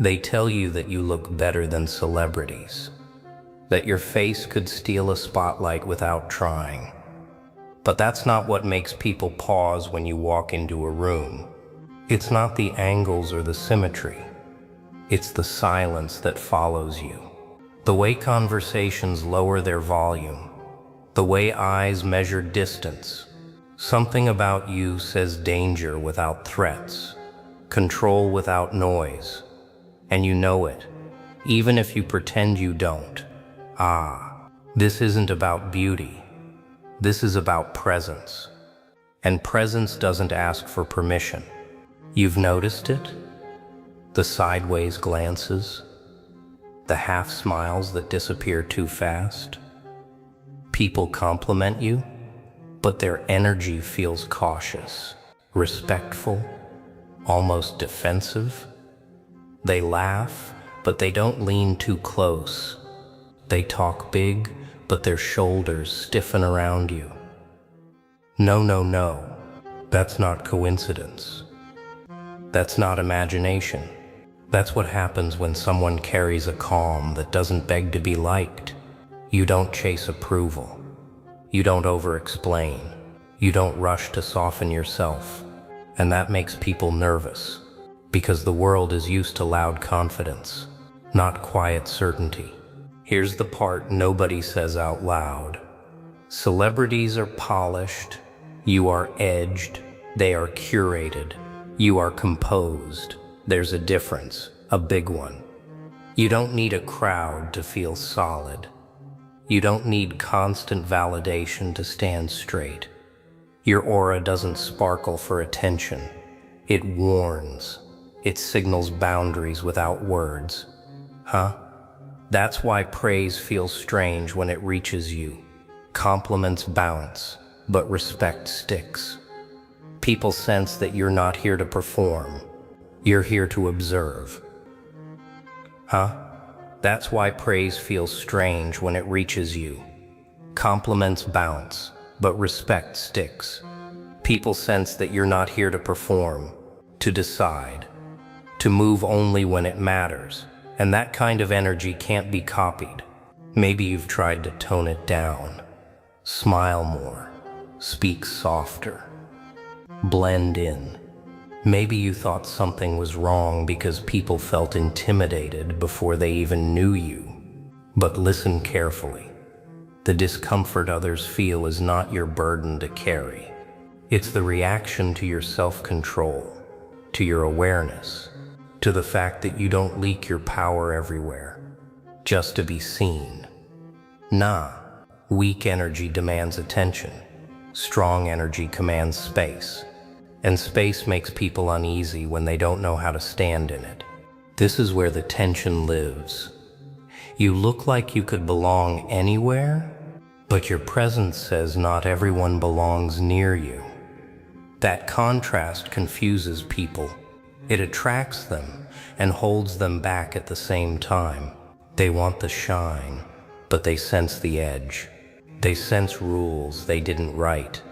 They tell you that you look better than celebrities, that your face could steal a spotlight without trying. But that's not what makes people pause when you walk into a room. It's not the angles or the symmetry. It's the silence that follows you. The way conversations lower their volume, the way eyes measure distance. Something about you says danger without threats, control without noise, and you know it, even if you pretend you don't. This isn't about beauty. This is about presence. And presence doesn't ask for permission. You've noticed it? The sideways glances, the half smiles that disappear too fast. People compliment you, but their energy feels cautious, respectful, almost defensive. They laugh, but they don't lean too close. They talk big, but their shoulders stiffen around you. No. That's not coincidence. That's not imagination. That's what happens when someone carries a calm that doesn't beg to be liked. You don't chase approval. You don't over-explain. You don't rush to soften yourself. And that makes people nervous, because the world is used to loud confidence, not quiet certainty. Here's the part nobody says out loud. Celebrities are polished. You are edged. They are curated. You are composed. There's a difference, a big one. You don't need a crowd to feel solid. You don't need constant validation to stand straight. Your aura doesn't sparkle for attention. It warns. It signals boundaries without words. That's why praise feels strange when it reaches you. Compliments bounce, but respect sticks. People sense that you're not here to perform. You're here to observe. That's why praise feels strange when it reaches you. Compliments bounce, but respect sticks. People sense that you're not here to perform, to decide, to move only when it matters. And that kind of energy can't be copied. Maybe you've tried to tone it down. Smile more. Speak softer. Blend in. Maybe you thought something was wrong because people felt intimidated before they even knew you. But listen carefully. The discomfort others feel is not your burden to carry. It's the reaction to your self-control, to your awareness, to the fact that you don't leak your power everywhere, just to be seen. Weak energy demands attention. Strong energy commands space. And space makes people uneasy when they don't know how to stand in it. This is where the tension lives. You look like you could belong anywhere, but your presence says not everyone belongs near you. That contrast confuses people. It attracts them and holds them back at the same time. They want the shine, but they sense the edge. They sense rules they didn't write.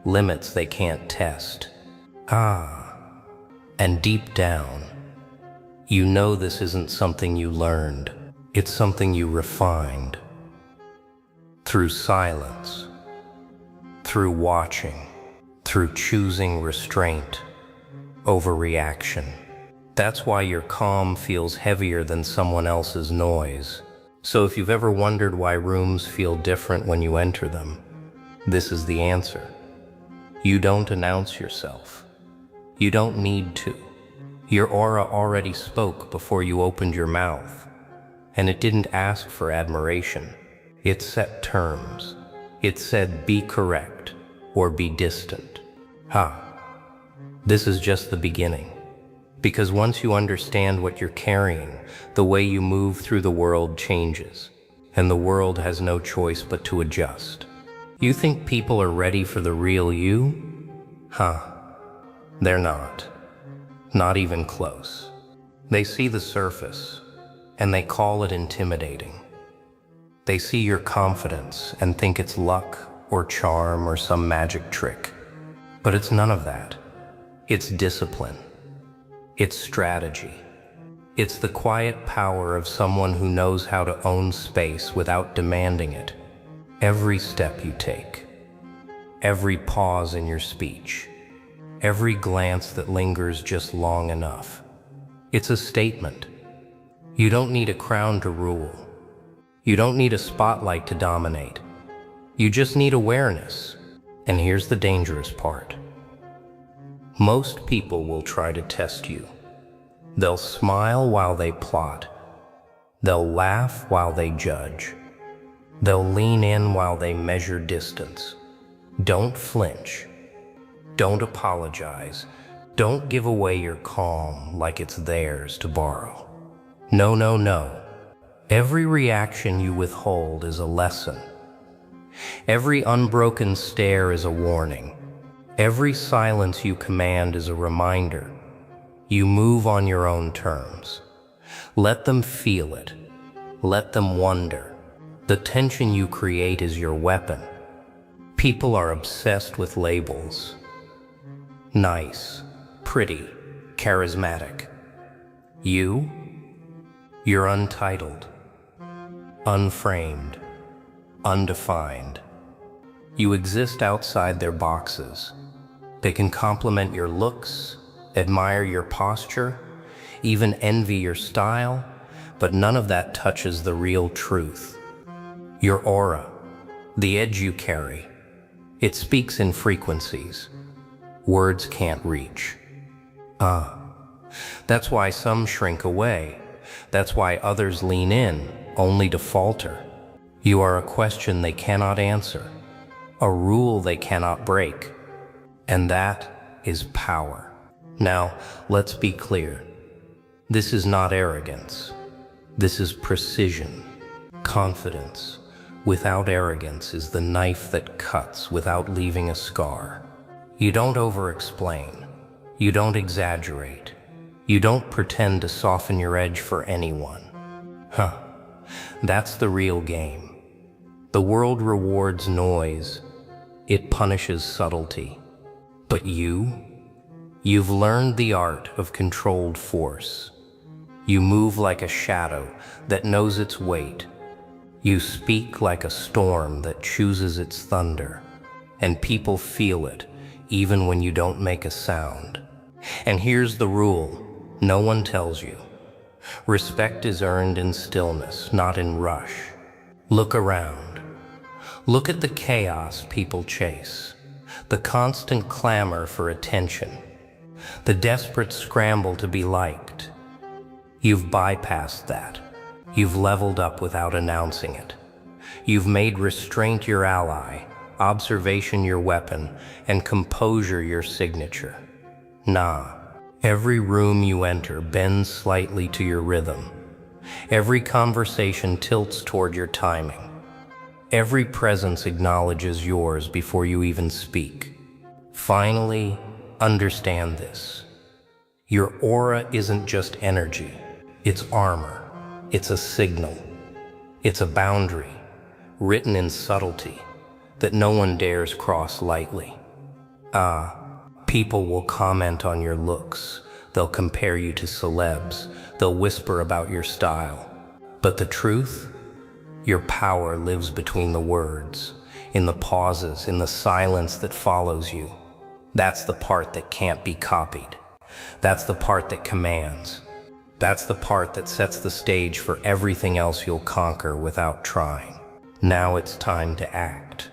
Limits they can't test. And deep down, you know this isn't something you learned. It's something you refined. Through silence, through watching, through choosing restraint over reaction. That's why your calm feels heavier than someone else's noise. So if you've ever wondered why rooms feel different when you enter them, this is the answer. You don't announce yourself. You don't need to. Your aura already spoke before you opened your mouth. And it didn't ask for admiration. It set terms. It said be correct or be distant. This is just the beginning. Because once you understand what you're carrying, the way you move through the world changes. And the world has no choice but to adjust. You think people are ready for the real you? They're not. Not even close. They see the surface, and they call it intimidating. They see your confidence and think it's luck or charm or some magic trick. But it's none of that. It's discipline. It's strategy. It's the quiet power of someone who knows how to own space without demanding it. Every step you take, every pause in your speech, every glance that lingers just long enough. It's a statement. You don't need a crown to rule. You don't need a spotlight to dominate. You just need awareness. And here's the dangerous part. Most people will try to test you. They'll smile while they plot. They'll laugh while they judge. They'll lean in while they measure distance. Don't flinch. Don't apologize. Don't give away your calm like it's theirs to borrow. No, no, no. Every reaction you withhold is a lesson. Every unbroken stare is a warning. Every silence you command is a reminder. You move on your own terms. Let them feel it. Let them wonder. The tension you create is your weapon. People are obsessed with labels. Nice, pretty, charismatic. You're untitled, unframed, undefined. You exist outside their boxes. They can compliment your looks, admire your posture, even envy your style, but none of that touches the real truth. Your aura, the edge you carry, it speaks in frequencies words can't reach. That's why some shrink away. That's why others lean in, only to falter. You are a question they cannot answer, a rule they cannot break, and that is power. Now, let's be clear. This is not arrogance. This is precision, confidence. Without arrogance is the knife that cuts without leaving a scar. You don't over-explain. You don't exaggerate. You don't pretend to soften your edge for anyone. That's the real game. The world rewards noise. It punishes subtlety. But you've learned the art of controlled force. You move like a shadow that knows its weight. You speak like a storm that chooses its thunder. And people feel it, even when you don't make a sound. And here's the rule. No one tells you. Respect is earned in stillness, not in rush. Look around. Look at the chaos people chase, the constant clamor for attention, the desperate scramble to be liked. You've bypassed that. You've leveled up without announcing it. You've made restraint your ally, observation your weapon, and composure your signature. Every room you enter bends slightly to your rhythm. Every conversation tilts toward your timing. Every presence acknowledges yours before you even speak. Finally, understand this. Your aura isn't just energy. It's armor. It's a signal. It's a boundary, written in subtlety, that no one dares cross lightly. People will comment on your looks. They'll compare you to celebs. They'll whisper about your style. But the truth? Your power lives between the words, in the pauses, in the silence that follows you. That's the part that can't be copied. That's the part that commands. That's the part that sets the stage for everything else you'll conquer without trying. Now it's time to act.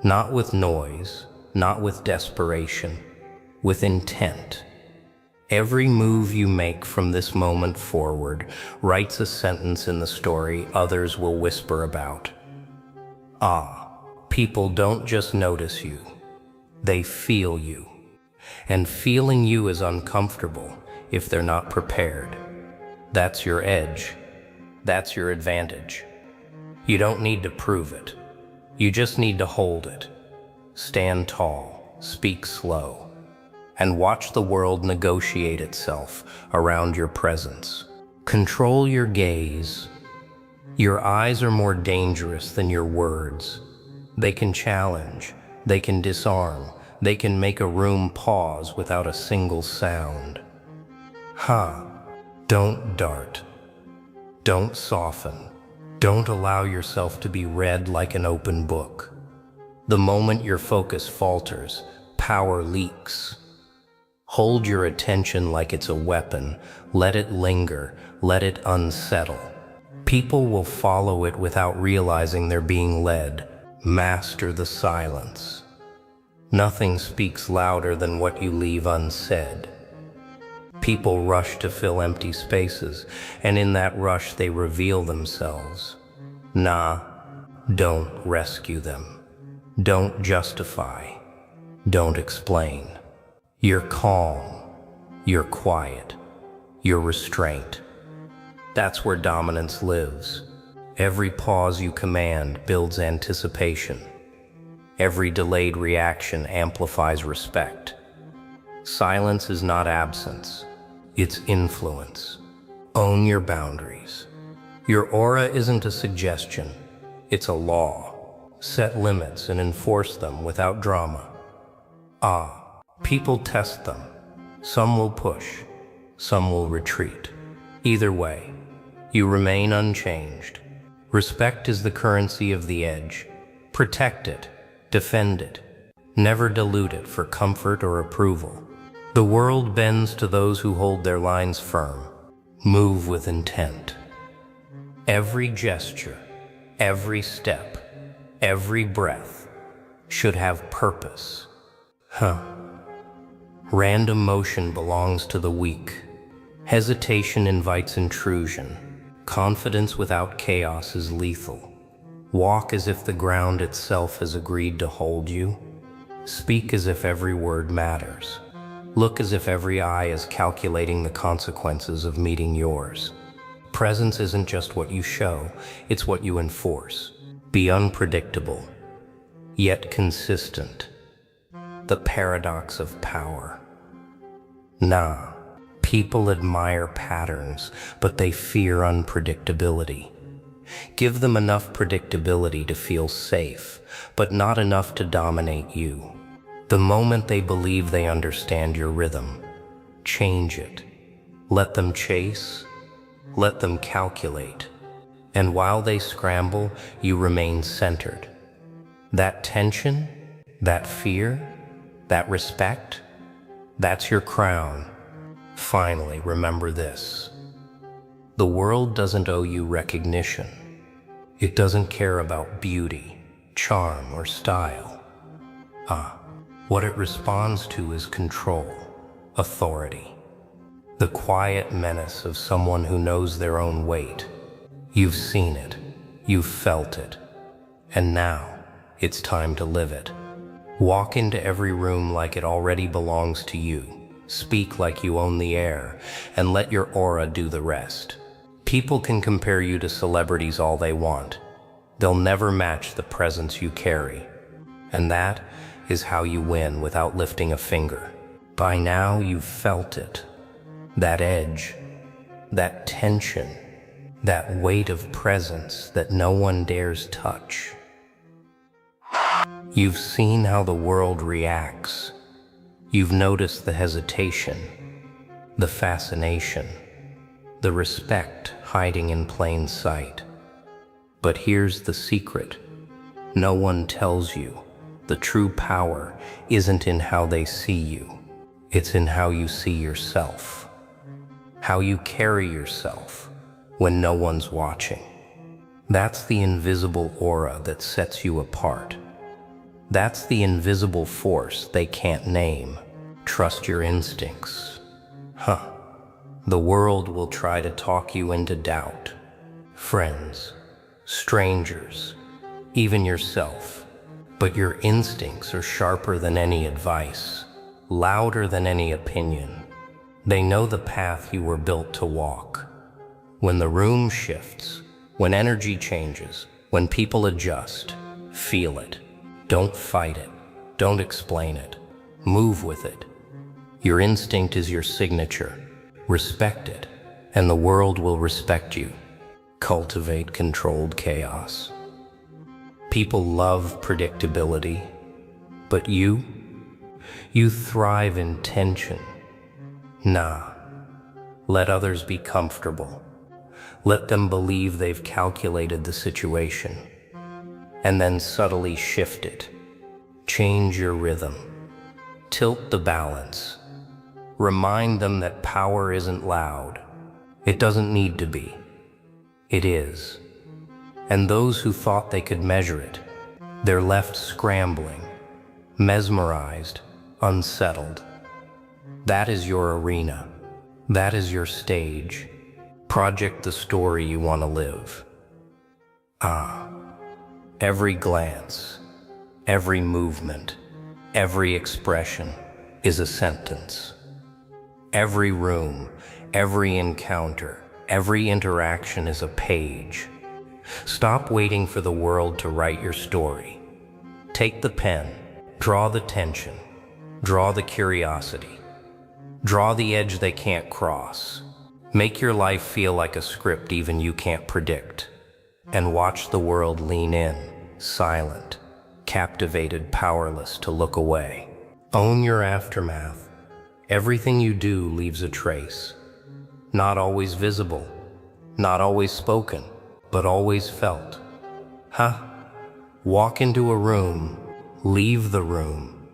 Not with noise, not with desperation, with intent. Every move you make from this moment forward writes a sentence in the story others will whisper about. People don't just notice you, they feel you. And feeling you is uncomfortable if they're not prepared. That's your edge. That's your advantage. You don't need to prove it. You just need to hold it. Stand tall, speak slow, and watch the world negotiate itself around your presence. Control your gaze. Your eyes are more dangerous than your words. They can challenge, they can disarm, they can make a room pause without a single sound. Don't dart. Don't soften. Don't allow yourself to be read like an open book. The moment your focus falters, power leaks. Hold your attention like it's a weapon. Let it linger. Let it unsettle. People will follow it without realizing they're being led. Master the silence. Nothing speaks louder than what you leave unsaid. People rush to fill empty spaces, and in that rush they reveal themselves. Nah, don't rescue them. Don't justify. Don't explain. You're calm. You're quiet. You're restraint. That's where dominance lives. Every pause you command builds anticipation. Every delayed reaction amplifies respect. Silence is not absence. It's influence. Own your boundaries. Your aura isn't a suggestion. It's a law. Set limits and enforce them without drama. People test them. Some will push. Some will retreat. Either way, you remain unchanged. Respect is the currency of the edge. Protect it. Defend it. Never dilute it for comfort or approval. The world bends to those who hold their lines firm. Move with intent. Every gesture, every step, every breath should have purpose. Random motion belongs to the weak. Hesitation invites intrusion. Confidence without chaos is lethal. Walk as if the ground itself has agreed to hold you. Speak as if every word matters. Look as if every eye is calculating the consequences of meeting yours. Presence isn't just what you show, it's what you enforce. Be unpredictable, yet consistent. The paradox of power. People admire patterns, but they fear unpredictability. Give them enough predictability to feel safe, but not enough to dominate you. The moment they believe they understand your rhythm, change it. Let them chase, let them calculate. And while they scramble, you remain centered. That tension, that fear, that respect, that's your crown. Finally, remember this. The world doesn't owe you recognition. It doesn't care about beauty, charm, or style. What it responds to is control, authority. The quiet menace of someone who knows their own weight. You've seen it, you've felt it, and now it's time to live it. Walk into every room like it already belongs to you. Speak like you own the air, and let your aura do the rest. People can compare you to celebrities all they want. They'll never match the presence you carry. And that is how you win without lifting a finger. By now you've felt it. That edge, that tension, that weight of presence that no one dares touch. You've seen how the world reacts. You've noticed the hesitation, the fascination, the respect hiding in plain sight. But here's the secret. No one tells you. The true power isn't in how they see you. It's in how you see yourself. How you carry yourself when no one's watching. That's the invisible aura that sets you apart. That's the invisible force they can't name. Trust your instincts. The world will try to talk you into doubt. Friends, strangers, even yourself. But your instincts are sharper than any advice, louder than any opinion. They know the path you were built to walk. When the room shifts, when energy changes, when people adjust, feel it. Don't fight it. Don't explain it. Move with it. Your instinct is your signature. Respect it, and the world will respect you. Cultivate controlled chaos. People love predictability, but you thrive in tension. Let others be comfortable. Let them believe they've calculated the situation. And then subtly shift it. Change your rhythm. Tilt the balance. Remind them that power isn't loud. It doesn't need to be. It is. And those who thought they could measure it, they're left scrambling, mesmerized, unsettled. That is your arena. That is your stage. Project the story you want to live. Every glance, every movement, every expression is a sentence. Every room, every encounter, every interaction is a page. Stop waiting for the world to write your story. Take the pen, draw the tension, draw the curiosity, draw the edge they can't cross. Make your life feel like a script even you can't predict. And watch the world lean in, silent, captivated, powerless to look away. Own your aftermath. Everything you do leaves a trace. Not always visible, not always spoken, but always felt. Walk into a room, leave the room.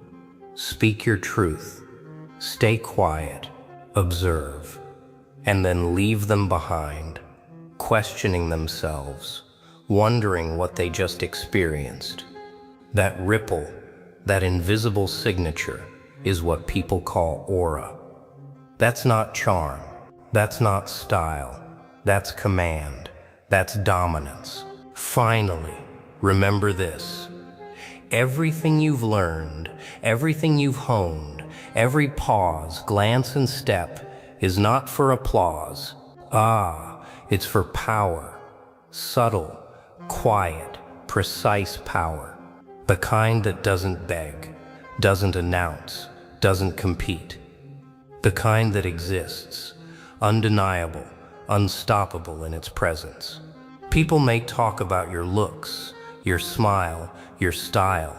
Speak your truth. Stay quiet, observe, and then leave them behind, questioning themselves, wondering what they just experienced. That ripple, that invisible signature, is what people call aura. That's not charm. That's not style. That's command. That's dominance. Finally, remember this. Everything you've learned, everything you've honed, every pause, glance, and step is not for applause. It's for power. Subtle, quiet, precise power. The kind that doesn't beg, doesn't announce, doesn't compete. The kind that exists, undeniable, unstoppable in its presence. People may talk about your looks, your smile, your style.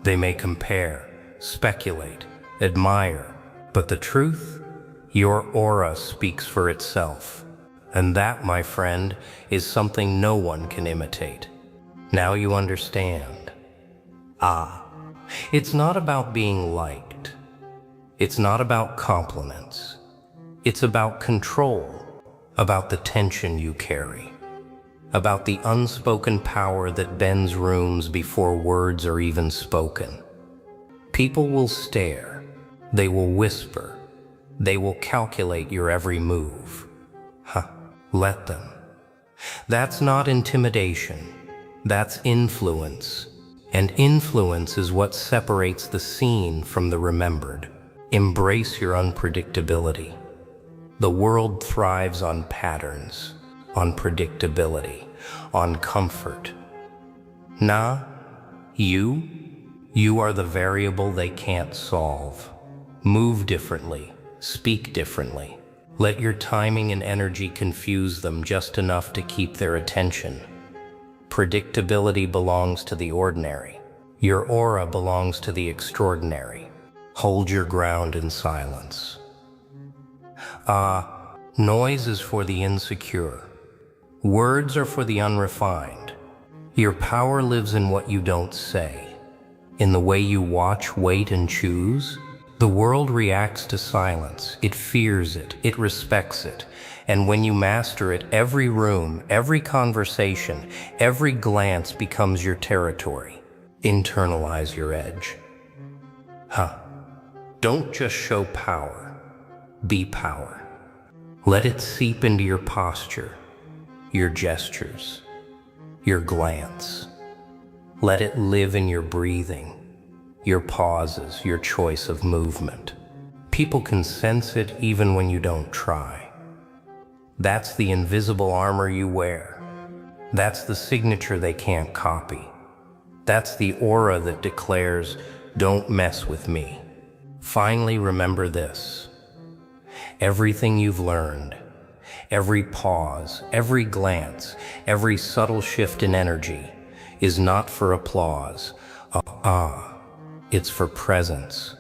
They may compare, speculate, admire. But the truth? Your aura speaks for itself. And that, my friend, is something no one can imitate. Now you understand. It's not about being liked. It's not about compliments. It's about control, about the tension you carry, about the unspoken power that bends rooms before words are even spoken. People will stare. They will whisper. They will calculate your every move. Let them. That's not intimidation. That's influence. And influence is what separates the seen from the remembered. Embrace your unpredictability. The world thrives on patterns, on predictability, on comfort. You are the variable they can't solve. Move differently, speak differently. Let your timing and energy confuse them just enough to keep their attention. Predictability belongs to the ordinary. Your aura belongs to the extraordinary. Hold your ground in silence. Noise is for the insecure. Words are for the unrefined. Your power lives in what you don't say. In the way you watch, wait, and choose. The world reacts to silence. It fears it. It respects it. And when you master it, every room, every conversation, every glance becomes your territory. Internalize your edge. Don't just show power. Be power. Let it seep into your posture, your gestures, your glance. Let it live in your breathing, your pauses, your choice of movement. People can sense it even when you don't try. That's the invisible armor you wear. That's the signature they can't copy. That's the aura that declares, "Don't mess with me." Finally, remember this. Everything you've learned, every pause, every glance, every subtle shift in energy is not for applause. It's for presence,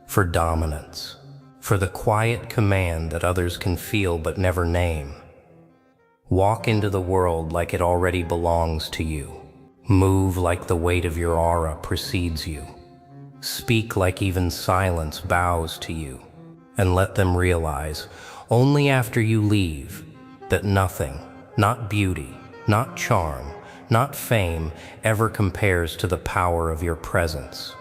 for dominance, for the quiet command that others can feel but never name. Walk into the world like it already belongs to you. Move like the weight of your aura precedes you. Speak like even silence bows to you. And let them realize, only after you leave, that nothing, not beauty, not charm, not fame, ever compares to the power of your presence.